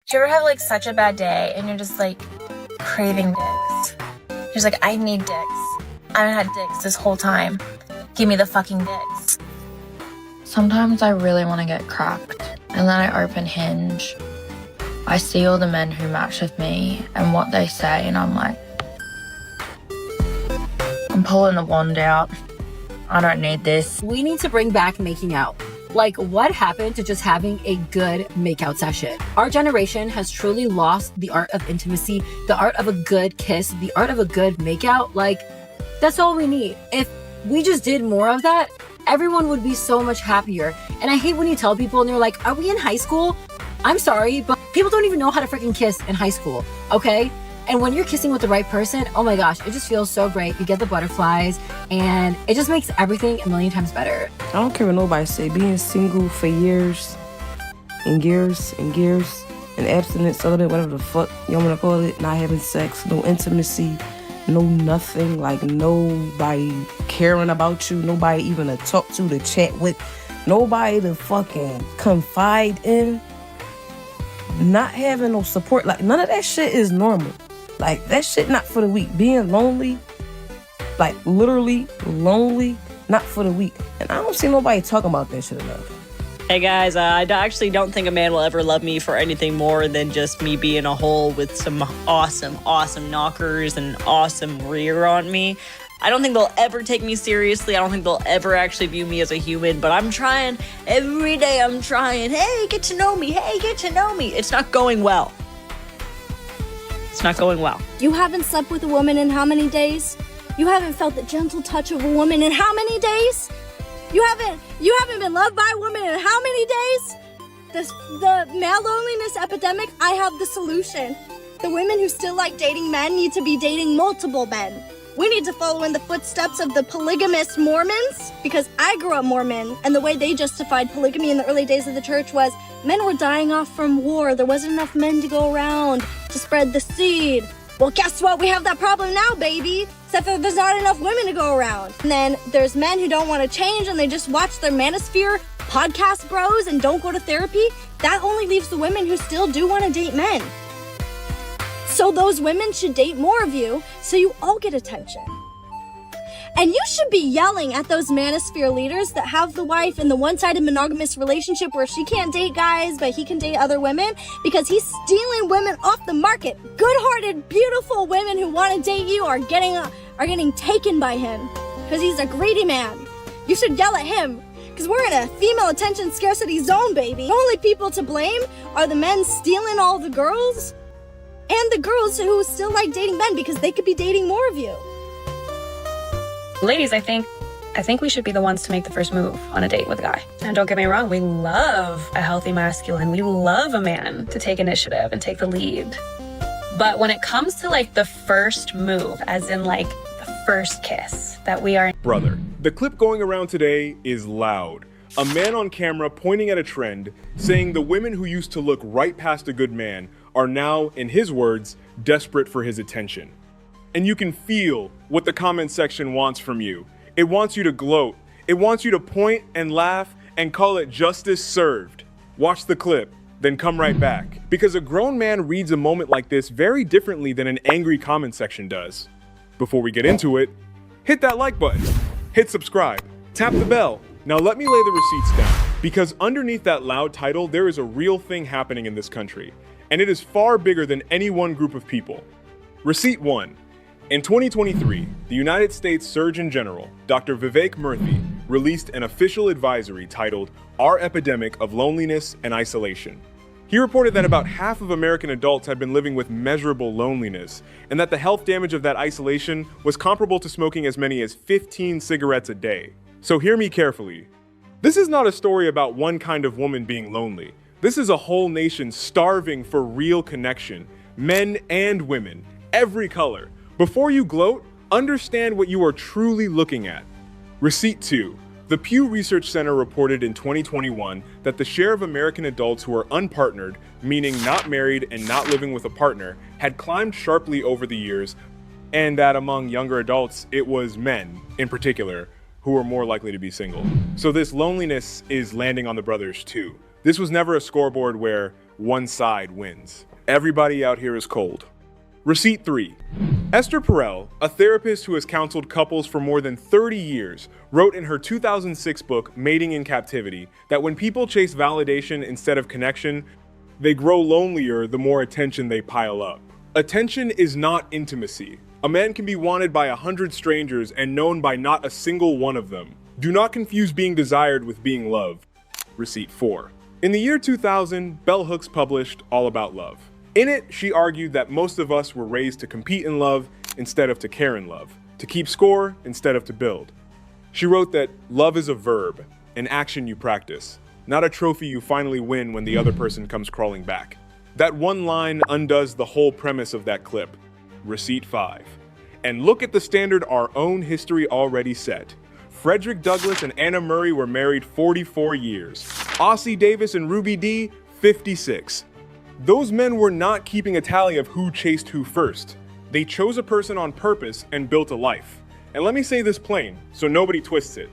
Do you ever have like such a bad day and you're just like craving dicks? You're just like, I need dicks. I haven't had dicks this whole time. Give me the fucking dicks. Sometimes I really want to get cracked, and then I open Hinge. I see all the men who match with me and what they say, and I'm like, I'm pulling the wand out. I don't need this. We need to bring back making out. Like, what happened to just having a good makeout session? Our generation has truly lost the art of intimacy, the art of a good kiss, the art of a good makeout. Like, that's all we need. If we just did more of that, everyone would be so much happier. And I hate when you tell people and they're like, are we in high school? I'm sorry, but people don't even know how to freaking kiss in high school, okay? And when you're kissing with the right person, oh my gosh, it just feels so great. You get the butterflies and it just makes everything a million times better. I don't care what nobody say. Being single for years and years and years and abstinence, celibate, whatever the fuck you want to call it, not having sex, no intimacy, no nothing, like nobody caring about you, nobody even to talk to chat with, nobody to fucking confide in, not having no support, like none of that shit is normal. Like, that shit not for the weak. Being lonely, like literally lonely, not for the weak. And I don't see nobody talking about that shit enough. Hey guys, I actually don't think a man will ever love me for anything more than just me being a hole with some awesome knockers and awesome rear on me. I don't think they'll ever take me seriously. I don't think they'll ever actually view me as a human, but I'm trying. Every day I'm trying. Hey, get to know me. Hey, get to know me. It's not going well. It's not going well. You haven't slept with a woman in how many days? You haven't felt the gentle touch of a woman in how many days? You haven't been loved by a woman in how many days? The male loneliness epidemic, I have the solution. The women who still like dating men need to be dating multiple men. We need to follow in the footsteps of the polygamist Mormons, because I grew up Mormon, and the way they justified polygamy in the early days of the church was men were dying off from war. There wasn't enough men to go around to spread the seed. Well, guess what? We have that problem now, baby. Except that there's not enough women to go around. And then there's men who don't want to change and they just watch their manosphere podcast bros and don't go to therapy. That only leaves the women who still do want to date men. So those women should date more of you so you all get attention. And you should be yelling at those manosphere leaders that have the wife in the one-sided monogamous relationship where she can't date guys, but he can date other women, because he's stealing women off the market. Good-hearted, beautiful women who want to date you are getting taken by him because he's a greedy man. You should yell at him because we're in a female attention scarcity zone, baby. The only people to blame are the men stealing all the girls and the girls who still like dating men because they could be dating more of you. Ladies, I think we should be the ones to make the first move on a date with a guy. And don't get me wrong, we love a healthy masculine. We love a man to take initiative and take the lead. But when it comes to like the first move, as in like the first kiss that we are... Brother, the clip going around today is loud. A man on camera pointing at a trend, saying the women who used to look right past a good man are now, in his words, desperate for his attention. And you can feel what the comment section wants from you. It wants you to gloat. It wants you to point and laugh and call it justice served. Watch the clip, then come right back. Because a grown man reads a moment like this very differently than an angry comment section does. Before we get into it, hit that like button, hit subscribe, tap the bell. Now let me lay the receipts down, because underneath that loud title, there is a real thing happening in this country, and it is far bigger than any one group of people. Receipt 1. In 2023, the United States Surgeon General, Dr. Vivek Murthy, released an official advisory titled Our Epidemic of Loneliness and Isolation. He reported that about half of American adults had been living with measurable loneliness, and that the health damage of that isolation was comparable to smoking as many as 15 cigarettes a day. So hear me carefully. This is not a story about one kind of woman being lonely. This is a whole nation starving for real connection, men and women, every color. Before you gloat, understand what you are truly looking at. Receipt 2. The Pew Research Center reported in 2021 that the share of American adults who are unpartnered, meaning not married and not living with a partner, had climbed sharply over the years, and that among younger adults, it was men, in particular, who were more likely to be single. So this loneliness is landing on the brothers too. This was never a scoreboard where one side wins. Everybody out here is cold. Receipt 3. Esther Perel, a therapist who has counseled couples for more than 30 years, wrote in her 2006 book, Mating in Captivity, that when people chase validation instead of connection, they grow lonelier the more attention they pile up. Attention is not intimacy. A man can be wanted by 100 strangers and known by not a single one of them. Do not confuse being desired with being loved. Receipt 4. In the year 2000, Bell Hooks published All About Love. In it, she argued that most of us were raised to compete in love instead of to care in love, to keep score instead of to build. She wrote that love is a verb, an action you practice, not a trophy you finally win when the other person comes crawling back. That one line undoes the whole premise of that clip. Receipt 5. And look at the standard our own history already set. Frederick Douglass and Anna Murray were married 44 years. Ossie Davis and Ruby Dee, 56. Those men were not keeping a tally of who chased who first. They chose a person on purpose and built a life. And let me say this plain, so nobody twists it.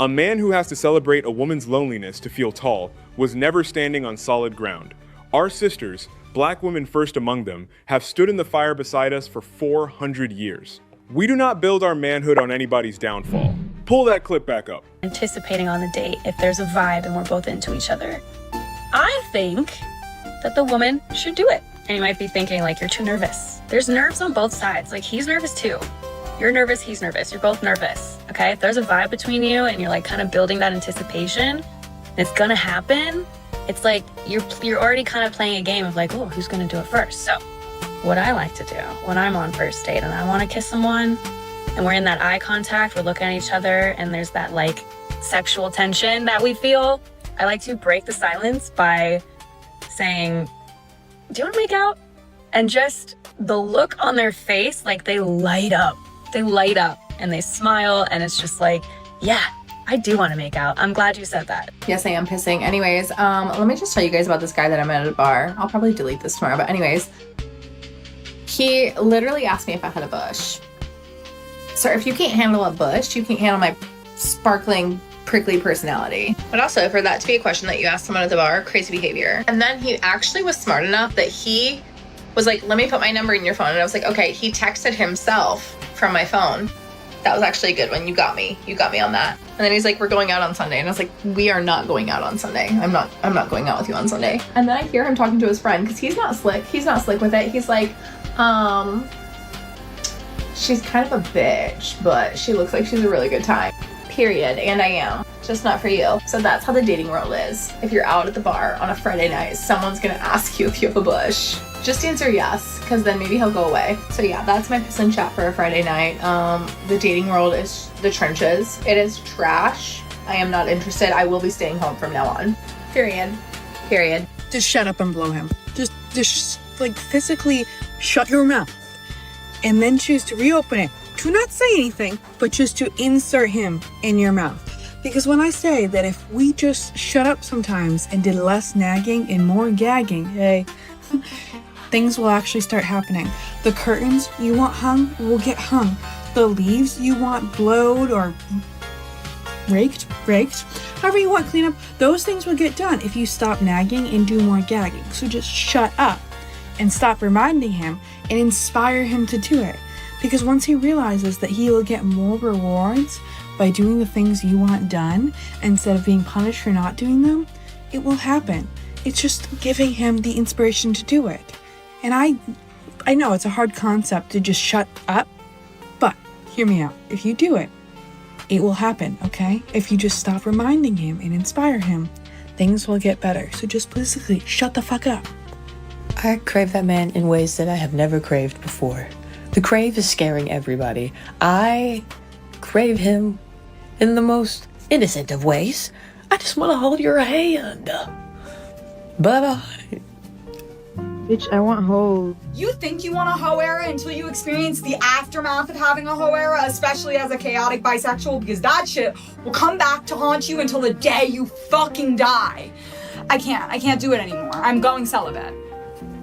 A man who has to celebrate a woman's loneliness to feel tall was never standing on solid ground. Our sisters, black women first among them, have stood in the fire beside us for 400 years. We do not build our manhood on anybody's downfall. Pull that clip back up. Anticipating on the date if there's a vibe and we're both into each other. I think that the woman should do it. And you might be thinking, like, you're too nervous. There's nerves on both sides. Like, he's nervous too. You're nervous, he's nervous. You're both nervous, okay? If there's a vibe between you and you're like kind of building that anticipation, and it's gonna happen, it's like you're already kind of playing a game of like, oh, who's gonna do it first? So what I like to do when I'm on first date and I wanna kiss someone and we're in that eye contact, we're looking at each other and there's that like sexual tension that we feel, I like to break the silence by saying, do you wanna make out? And just the look on their face, like they light up and they smile and it's just like, yeah, I do want to make out. I'm glad you said that. Yes, I am pissing. Anyways, let me just tell you guys about this guy that I met at a bar. I'll probably delete this tomorrow, but anyways, he literally asked me if I had a bush. Sir, if you can't handle a bush, you can't handle my sparkling, prickly personality. But also, for that to be a question that you asked someone at the bar, crazy behavior. And then he actually was smart enough that he was like, let me put my number in your phone. And I was like, okay, he texted himself from my phone. That was actually a good one. You got me on that. And then he's like, we're going out on Sunday. And I was like, we are not going out on Sunday. I'm not going out with you on Sunday. And then I hear him talking to his friend because he's not slick with it. He's like, she's kind of a bitch, but she looks like she's a really good time. Period. And I am. Just not for you. So that's how the dating world is. If you're out at the bar on a Friday night, someone's gonna ask you if you have a bush. Just answer yes, because then maybe he'll go away. So yeah, that's my piss and chat for a Friday night. The dating world is the trenches. It is trash. I am not interested. I will be staying home from now on. Period. Just shut up and blow him. Just like physically shut your mouth and then choose to reopen it. Do not say anything, but just to insert him in your mouth. Because when I say that if we just shut up sometimes and did less nagging and more gagging, hey, things will actually start happening. The curtains you want hung will get hung. The leaves you want blowed or raked, however you want clean up, those things will get done if you stop nagging and do more gagging. So just shut up and stop reminding him and inspire him to do it. Because once he realizes that he will get more rewards by doing the things you want done instead of being punished for not doing them, it will happen. It's just giving him the inspiration to do it. And I know it's a hard concept to just shut up, but hear me out. If you do it, it will happen, okay? If you just stop reminding him and inspire him, things will get better. So just basically shut the fuck up. I crave that man in ways that I have never craved before. The crave is scaring everybody. I crave him in the most innocent of ways. I just want to hold your hand. But bitch, I want hoe. You think you want a hoe era until you experience the aftermath of having a hoe era, especially as a chaotic bisexual, because that shit will come back to haunt you until the day you fucking die. I can't do it anymore. I'm going celibate.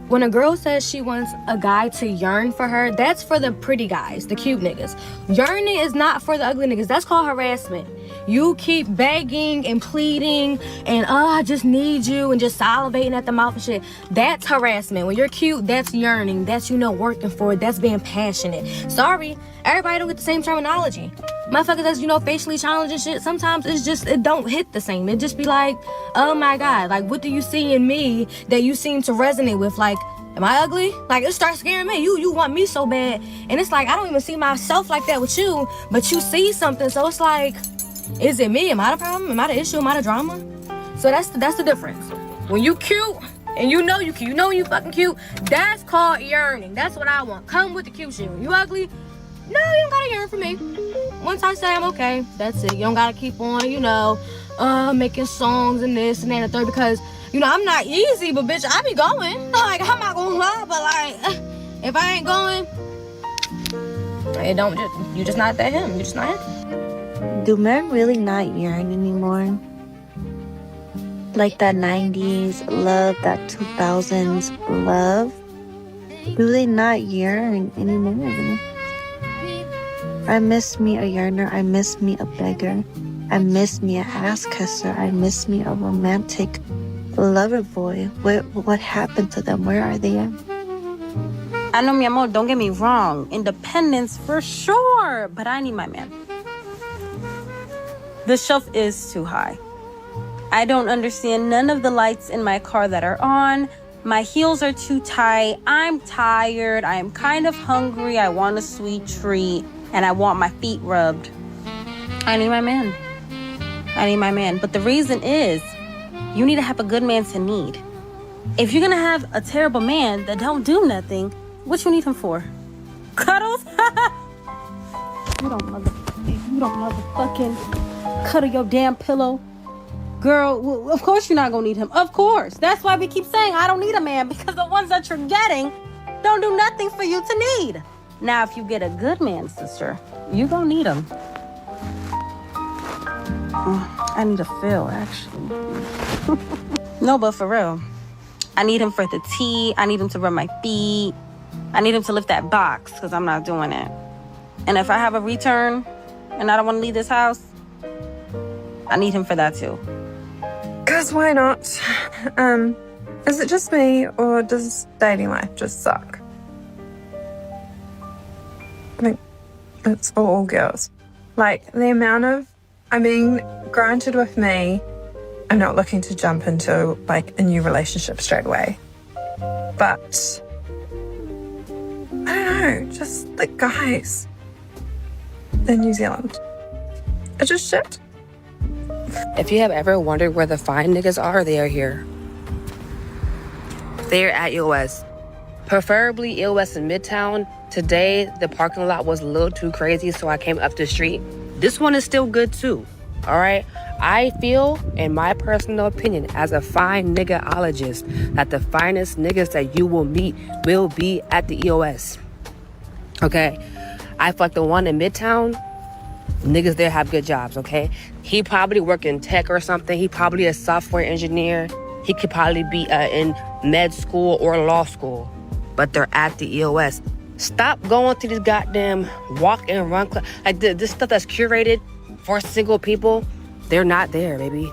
When a girl says she wants a guy to yearn for her, that's for the pretty guys, the cute niggas. Yearning is not for the ugly niggas. That's called harassment. You keep begging and pleading and I just need you and just salivating at the mouth and shit. That's harassment. When you're cute, that's yearning. That's, working for it. That's being passionate. Sorry, everybody don't get the same terminology. Motherfuckers that's, facially challenged and shit, sometimes it don't hit the same. It just be like, oh my God, like what do you see in me that you seem to resonate with? Like, am I ugly? Like, it starts scaring me. You want me so bad. And it's like, I don't even see myself like that with you, but you see something. So it's like, is it me? Am I the problem? Am I the issue? Am I the drama? So that's the difference. When you cute, and you know you cute, you fucking cute, that's called yearning. That's what I want. Come with the cute shit. When you ugly, no, you don't gotta yearn for me. Once I say I'm okay, that's it. You don't gotta keep on, making songs and this and that and the third, because I'm not easy, but bitch, I be going. Like, I'm not gonna lie, but like, if I ain't going, you just not that him. You just not him. Do men really not yearn anymore? Like that 90s love, that 2000s love? Do they not yearn anymore? I miss me a yearner. I miss me a beggar. I miss me a ass kisser. I miss me a romantic lover boy. What happened to them? Where are they at? I know, mi amor, don't get me wrong. Independence for sure, but I need my man. The shelf is too high. I don't understand none of the lights in my car that are on. My heels are too tight. I'm tired. I am kind of hungry. I want a sweet treat. And I want my feet rubbed. I need my man. I need my man. But the reason is, you need to have a good man to need. If you're gonna have a terrible man that don't do nothing, what you need him for? Cuddles? You don't motherfucking cuddle your damn pillow. Girl, well, of course you're not gonna need him. Of course. That's why we keep saying I don't need a man, because the ones that you're getting don't do nothing for you to need. Now, if you get a good man, sister, you gonna need him. I need a fill, actually. No, but for real. I need him for the tea. I need him to rub my feet. I need him to lift that box, because I'm not doing it. And if I have a return and I don't want to leave this house, I need him for that too. Because why not? Is it just me, or does dating life just suck? I think it's for all girls. Like, the amount of, granted with me, I'm not looking to jump into, like, a new relationship straight away. But, I don't know, just the guys in New Zealand. It's just shit. If you have ever wondered where the fine niggas are, they are here. They're at EOS. Preferably EOS in Midtown. Today, the parking lot was a little too crazy, so I came up the street. This one is still good too, all right? I feel, in my personal opinion, as a fine niggaologist, that the finest niggas that you will meet will be at the EOS, okay? I feel like the one in Midtown, niggas there have good jobs, okay? He probably work in tech or something. He probably a software engineer. He could probably be in med school or law school, but they're at the EOS. Stop going to these goddamn walk and run like this stuff that's curated for single people. They're not there, baby.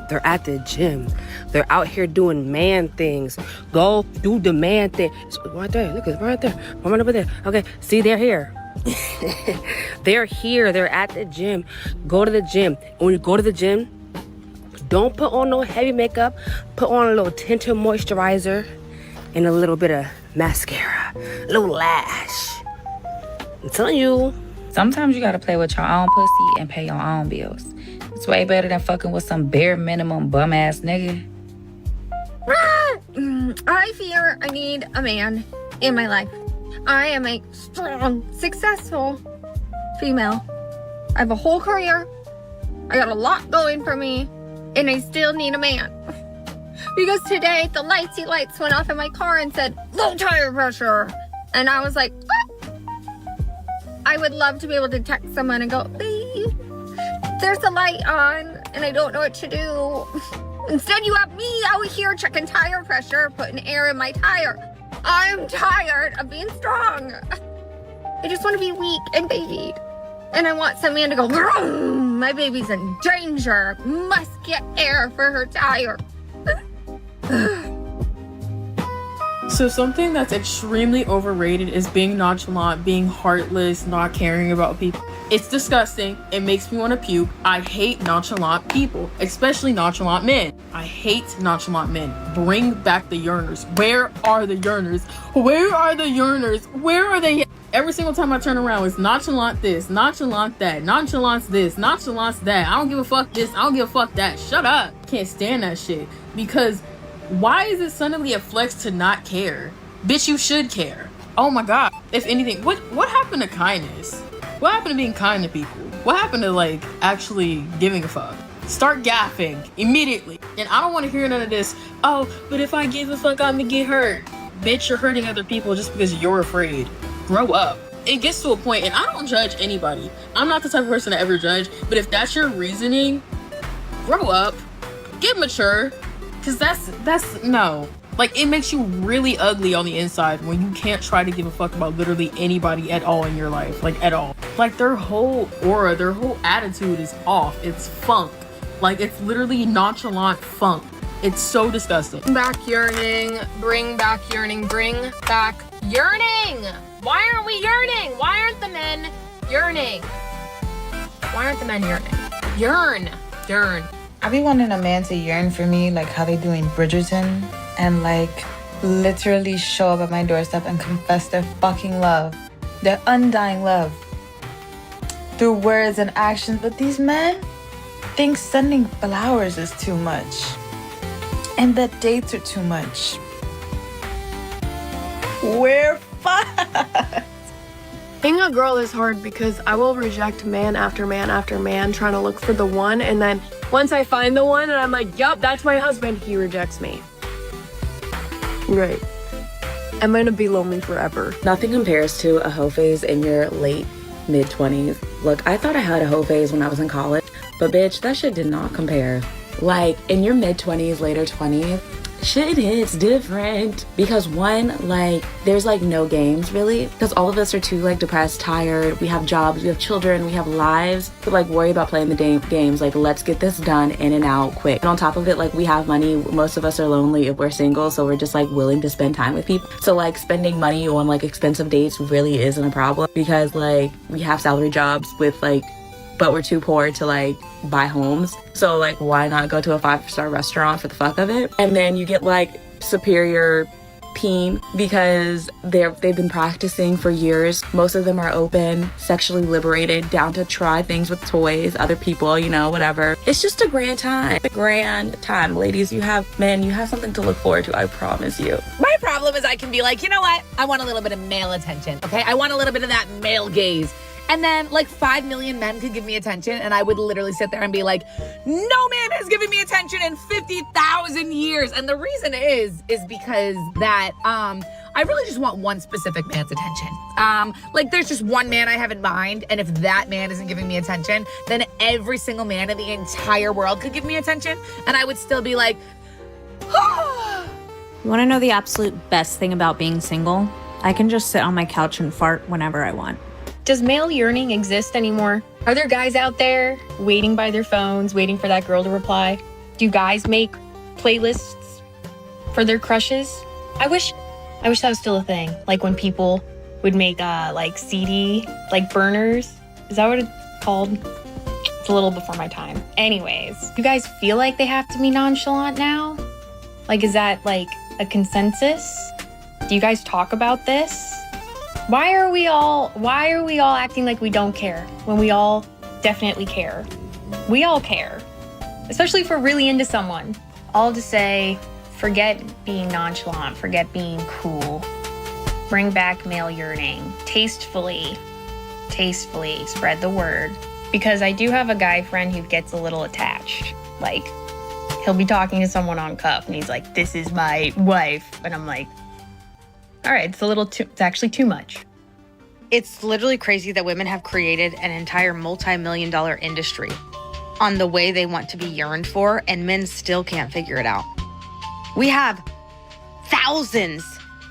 They're at the gym. They're out here doing man things. Go do the man thing. It's right there. Look, it's right there. Right over there. Okay, see, they're here. They're here. They're at the gym. Go to the gym. When you go to the gym, don't put on no heavy makeup. Put on a little tinted moisturizer and a little bit of mascara, a little lash. I'm telling you. Sometimes you gotta play with your own pussy and pay your own bills. It's way better than fucking with some bare minimum bum ass nigga. I fear I need a man in my life. I am a strong, successful female. I have a whole career. I got a lot going for me, and I still need a man. Because today, the lightsy lights went off in my car and said, low tire pressure. And I was like, oh. I would love to be able to text someone and go, babe, there's a light on, and I don't know what to do. Instead, you have me out here checking tire pressure, putting air in my tire. I'm tired of being strong. I just want to be weak and babied. And I want some man to go, "Vroom, my baby's in danger. Must get air for her tire." So something that's extremely overrated is being nonchalant, being heartless, not caring about people. It's disgusting. It makes me want to puke. I hate nonchalant people, especially nonchalant men. I hate nonchalant men. Bring back the yearners. Where are the yearners? Where are the yearners? Where are they? Every single time I turn around, it's nonchalant this, nonchalant that, nonchalance this, nonchalance that. I don't give a fuck this, I don't give a fuck that. Shut up. Can't stand that shit. Because why is it suddenly a flex to not care? Bitch, you should care. Oh my god. If anything, what happened to kindness? What happened to being kind to people? What happened to like actually giving a fuck? Start gaffing immediately. And I don't want to hear none of this, oh, but if I give a fuck, I'm gonna get hurt. Bitch, you're hurting other people just because you're afraid. Grow up. It gets to a point, and I don't judge anybody. I'm not the type of person to ever judge, but if that's your reasoning, grow up. Get mature. Cause that's no. Like, it makes you really ugly on the inside when you can't try to give a fuck about literally anybody at all in your life. Like, at all. Like, their whole aura, their whole attitude is off. It's funk. Like, it's literally nonchalant funk. It's so disgusting. Back yearning, bring back yearning, bring back yearning. Why aren't we yearning? Why aren't the men yearning? Why aren't the men yearning? Yearn. I be wanting a man to yearn for me like how they do in Bridgerton and like literally show up at my doorstep and confess their fucking love, their undying love through words and actions. But these men think sending flowers is too much and that dates are too much. We're fucked. Being a girl is hard because I will reject man after man after man trying to look for the one, and then once I find the one and I'm like, yup, that's my husband, he rejects me. Right. I'm gonna be lonely forever. Nothing compares to a hoe phase in your late mid-20s. Look, I thought I had a hoe phase when I was in college, but bitch, that shit did not compare. Like, in your mid-20s, later 20s, shit hits different. Because one, like, there's like no games really, because all of us are too like depressed, tired, we have jobs, we have children, we have lives to like worry about playing the games. Like, let's get this done in and out quick. And on top of it, like, we have money. Most of us are lonely if we're single, so we're just like willing to spend time with people. So like spending money on like expensive dates really isn't a problem, because like we have salary jobs with like, but we're too poor to like buy homes. So like, why not go to a 5-star restaurant for the fuck of it? And then you get like superior peen because they've been practicing for years. Most of them are open, sexually liberated, down to try things with toys, other people, you know, whatever. It's just a grand time. Ladies, you have something to look forward to, I promise you. My problem is I can be like, you know what? I want a little bit of male attention, okay? I want a little bit of that male gaze. And then like 5 million men could give me attention, and I would literally sit there and be like, no man has given me attention in 50,000 years. And the reason is because that I really just want one specific man's attention. Like, there's just one man I have in mind, and if that man isn't giving me attention, then every single man in the entire world could give me attention, and I would still be like, Want to know the absolute best thing about being single? I can just sit on my couch and fart whenever I want. Does male yearning exist anymore? Are there guys out there waiting by their phones, waiting for that girl to reply? Do guys make playlists for their crushes? I wish that was still a thing. Like when people would make like CD, like burners. Is that what it's called? It's a little before my time. Anyways, you guys feel like they have to be nonchalant now? Like, is that like a consensus? Do you guys talk about this? Why are we all acting like we don't care when we all definitely care? We all care, especially if we're really into someone. All to say, forget being nonchalant, forget being cool. Bring back male yearning. Tastefully spread the word. Because I do have a guy friend who gets a little attached. Like, he'll be talking to someone on cuff and he's like, this is my wife. And I'm like, all right, it's actually too much. It's literally crazy that women have created an entire multi-million-dollar industry on the way they want to be yearned for, and men still can't figure it out. We have thousands,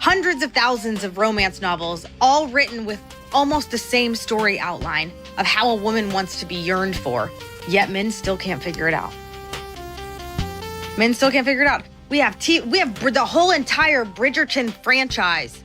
hundreds of thousands of romance novels, all written with almost the same story outline of how a woman wants to be yearned for, yet men still can't figure it out. Men still can't figure it out. We have the whole entire Bridgerton franchise.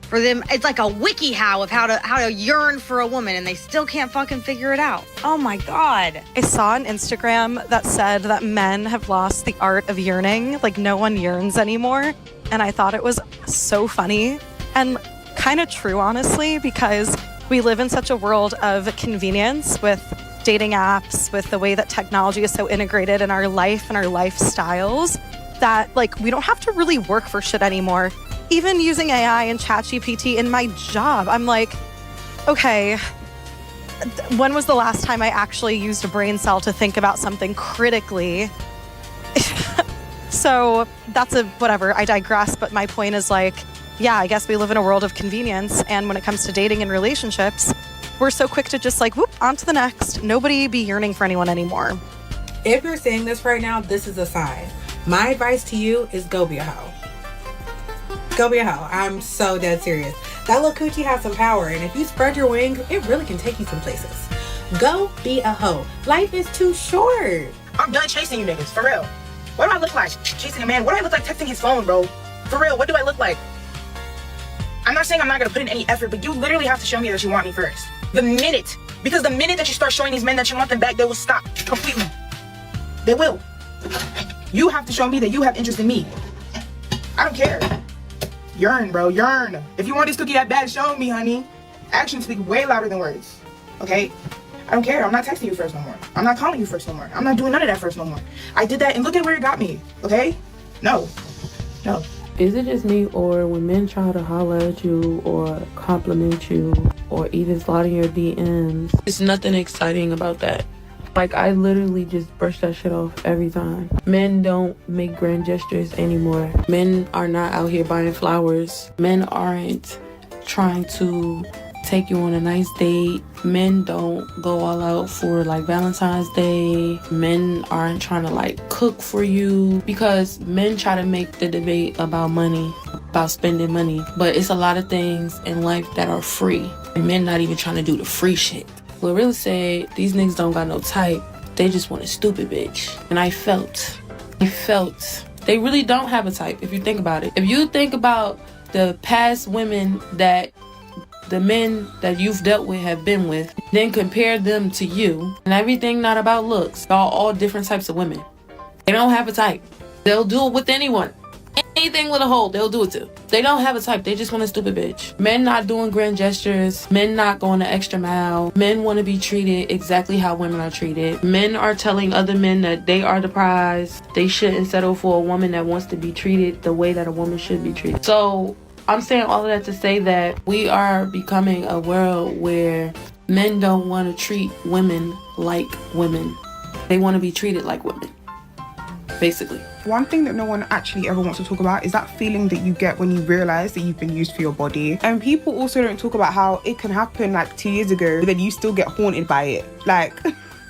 For them, it's like a wiki how of how to yearn for a woman, and they still can't fucking figure it out. Oh my God. I saw on Instagram that said that men have lost the art of yearning. Like, no one yearns anymore. And I thought it was so funny and kind of true, honestly, because we live in such a world of convenience with dating apps, with the way that technology is so integrated in our life and our lifestyles, that like we don't have to really work for shit anymore. Even using AI and ChatGPT in my job, I'm like, okay, when was the last time I actually used a brain cell to think about something critically? So that's whatever, I digress, but my point is like, yeah, I guess we live in a world of convenience, and when it comes to dating and relationships, we're so quick to just like, whoop, on to the next. Nobody be yearning for anyone anymore. If you're saying this right now, this is a sign. My advice to you is go be a hoe. Go be a hoe. I'm so dead serious. That little coochie has some power, and if you spread your wings, it really can take you some places. Go be a hoe. Life is too short. I'm done chasing you niggas, for real. What do I look like chasing a man? What do I look like texting his phone, bro? For real, what do I look like? I'm not saying I'm not gonna put in any effort, but you literally have to show me that you want me first. Because the minute that you start showing these men that you want them back, they will stop completely. They will. You have to show me that you have interest in me. I don't care. Yearn, bro, yearn. If you want this cookie that bad, show me, honey. Actions speak way louder than words, okay? I don't care. I'm not texting you first no more. I'm not calling you first no more. I'm not doing none of that first no more. I did that, and look at where it got me, okay? No. Is it just me, or when men try to holler at you or compliment you or even slide in your DMs, it's nothing exciting about that. Like, I literally just brush that shit off every time. Men don't make grand gestures anymore. Men are not out here buying flowers. Men aren't trying to take you on a nice date. Men don't go all out for like Valentine's Day. Men aren't trying to like cook for you, because men try to make the debate about money, about spending money. But it's a lot of things in life that are free, and men not even trying to do the free shit. What really said, these niggas don't got no type. They just want a stupid bitch. And I felt they really don't have a type, if you think about it. If you think about the past women that the men that you've dealt with have been with, then compare them to you, and everything not about looks. Y'all all different types of women. They don't have a type. They'll do it with anyone. Anything with a hole, they'll do it to. They don't have a type. They just want a stupid bitch. Men not doing grand gestures. Men not going the extra mile. Men want to be treated exactly how women are treated. Men are telling other men that they are the prize. They shouldn't settle for a woman that wants to be treated the way that a woman should be treated. So I'm saying all of that to say that we are becoming a world where men don't want to treat women like women. They want to be treated like women, basically. One thing that no one actually ever wants to talk about is that feeling that you get when you realize that you've been used for your body. And people also don't talk about how it can happen like 2 years ago, but then you still get haunted by it. Like,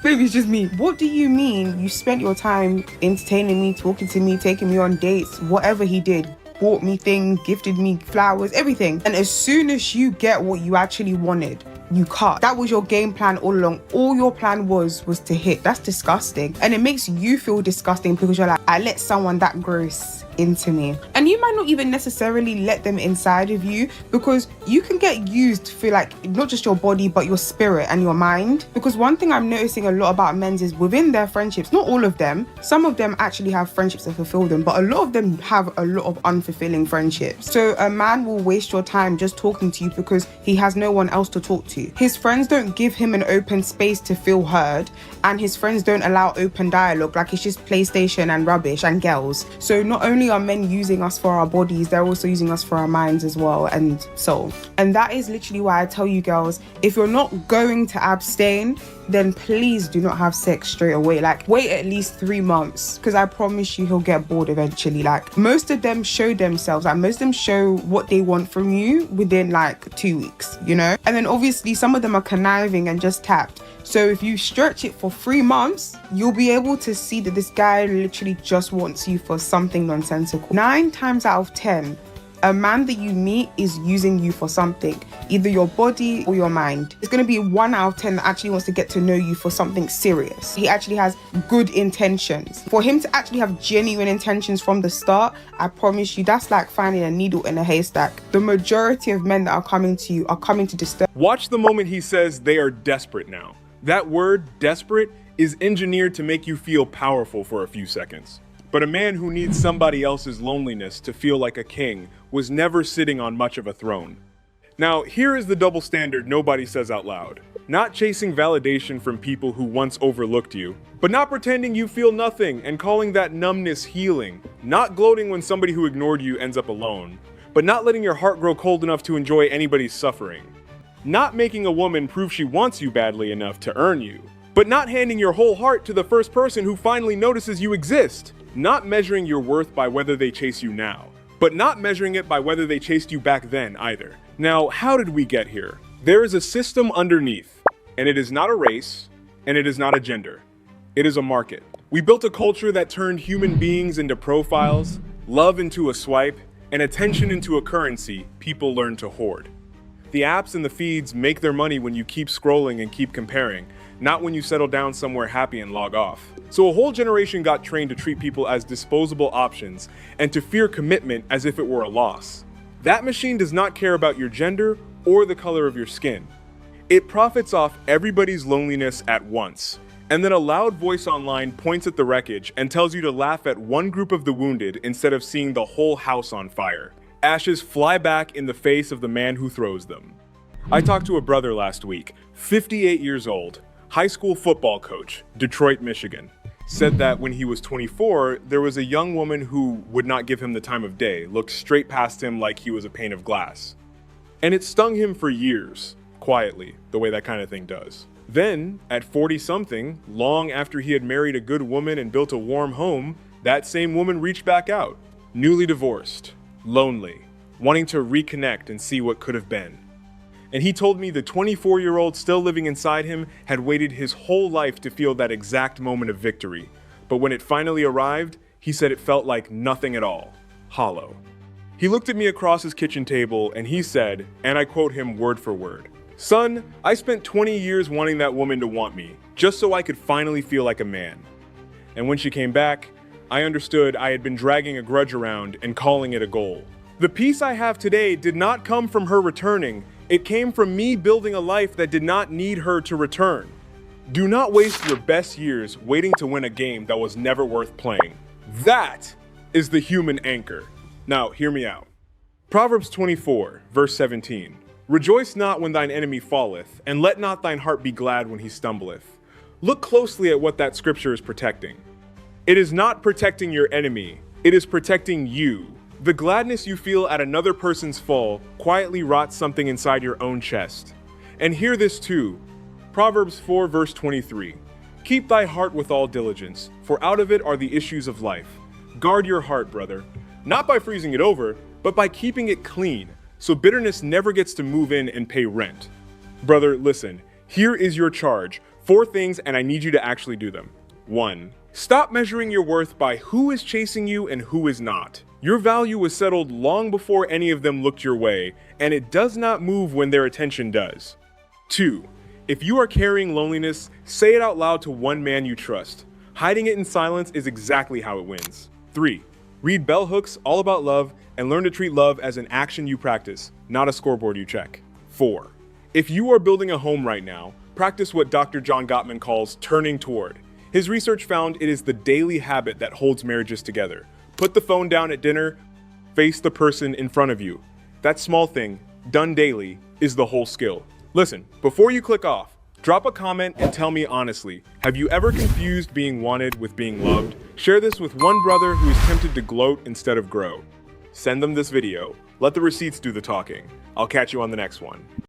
maybe it's just me. What do you mean you spent your time entertaining me, talking to me, taking me on dates, whatever he did? Bought me things, gifted me flowers, everything. And as soon as you get what you actually wanted, you cut. That was your game plan all along. All your plan was to hit. That's disgusting. And it makes you feel disgusting because you're like, I let someone that gross into me. And you might not even necessarily let them inside of you, because you can get used for like not just your body but your spirit and your mind. Because one thing I'm noticing a lot about men is within their friendships, not all of them, some of them actually have friendships that fulfill them, but a lot of them have a lot of unfulfilling friendships. So a man will waste your time just talking to you because he has no one else to talk to. His friends don't give him an open space to feel heard, and his friends don't allow open dialogue. Like, it's just PlayStation and rubbish and girls. So not only are men using us for our bodies, they're also using us for our minds as well and soul. And that is literally why I tell you girls, if you're not going to abstain, then please do not have sex straight away. Like, wait at least 3 months, because I promise you he'll get bored eventually. Like, most of them show themselves, like most of them show what they want from you within like 2 weeks, you know? And then obviously some of them are conniving and just tapped. So if you stretch it for 3 months, you'll be able to see that this guy literally just wants you for something nonsensical. 9 times out of 10, A man that you meet is using you for something, either your body or your mind. It's going to be 1 out of 10 that actually wants to get to know you for something serious. He actually has good intentions. For him to actually have genuine intentions from the start, I promise you, that's like finding a needle in a haystack. The majority of men that are coming to you are coming to disturb. Watch the moment he says they are desperate now. That word, desperate, is engineered to make you feel powerful for a few seconds. But a man who needs somebody else's loneliness to feel like a king was never sitting on much of a throne. Now, here is the double standard nobody says out loud. Not chasing validation from people who once overlooked you, but not pretending you feel nothing and calling that numbness healing. Not gloating when somebody who ignored you ends up alone, but not letting your heart grow cold enough to enjoy anybody's suffering. Not making a woman prove she wants you badly enough to earn you, but not handing your whole heart to the first person who finally notices you exist. Not measuring your worth by whether they chase you now, but not measuring it by whether they chased you back then either. Now, how did we get here? There is a system underneath, and it is not a race, and it is not a gender. It is a market. We built a culture that turned human beings into profiles, love into a swipe, and attention into a currency people learn to hoard. The apps and the feeds make their money when you keep scrolling and keep comparing, not when you settle down somewhere happy and log off. So a whole generation got trained to treat people as disposable options and to fear commitment as if it were a loss. That machine does not care about your gender or the color of your skin. It profits off everybody's loneliness at once, and then a loud voice online points at the wreckage and tells you to laugh at one group of the wounded instead of seeing the whole house on fire. Ashes fly back in the face of the man who throws them. I talked to a brother last week, 58 years old, high school football coach, Detroit, Michigan. Said that when he was 24, there was a young woman who would not give him the time of day, looked straight past him like he was a pane of glass. And it stung him for years, quietly, the way that kind of thing does. Then, at 40-something, long after he had married a good woman and built a warm home, that same woman reached back out, newly divorced, lonely, wanting to reconnect and see what could have been. And he told me the 24-year-old still living inside him had waited his whole life to feel that exact moment of victory. But when it finally arrived, he said it felt like nothing at all, hollow. He looked at me across his kitchen table and he said, and I quote him word for word, "Son, I spent 20 years wanting that woman to want me, just so I could finally feel like a man. And when she came back, I understood I had been dragging a grudge around and calling it a goal. The peace I have today did not come from her returning. It came from me building a life that did not need her to return. Do not waste your best years waiting to win a game that was never worth playing. That is the human anchor." Now, hear me out. Proverbs 24, verse 17. "Rejoice not when thine enemy falleth, and let not thine heart be glad when he stumbleth." Look closely at what that scripture is protecting. It is not protecting your enemy, it is protecting you. The gladness you feel at another person's fall quietly rots something inside your own chest. And hear this too. Proverbs 4 verse 23. "Keep thy heart with all diligence, for out of it are the issues of life." Guard your heart, brother. Not by freezing it over, but by keeping it clean, so bitterness never gets to move in and pay rent. Brother, listen, here is your charge. 4 things, and I need you to actually do them. 1. Stop measuring your worth by who is chasing you and who is not. Your value was settled long before any of them looked your way, and it does not move when their attention does. 2. If you are carrying loneliness, say it out loud to one man you trust. Hiding it in silence is exactly how it wins. 3. Read bell hooks all about love and learn to treat love as an action you practice, not a scoreboard you check. 4. If you are building a home right now, practice what Dr. John Gottman calls turning toward. His research found it is the daily habit that holds marriages together. Put the phone down at dinner, face the person in front of you. That small thing, done daily, is the whole skill. Listen, before you click off, drop a comment and tell me honestly, have you ever confused being wanted with being loved? Share this with one brother who is tempted to gloat instead of grow. Send them this video. Let the receipts do the talking. I'll catch you on the next one.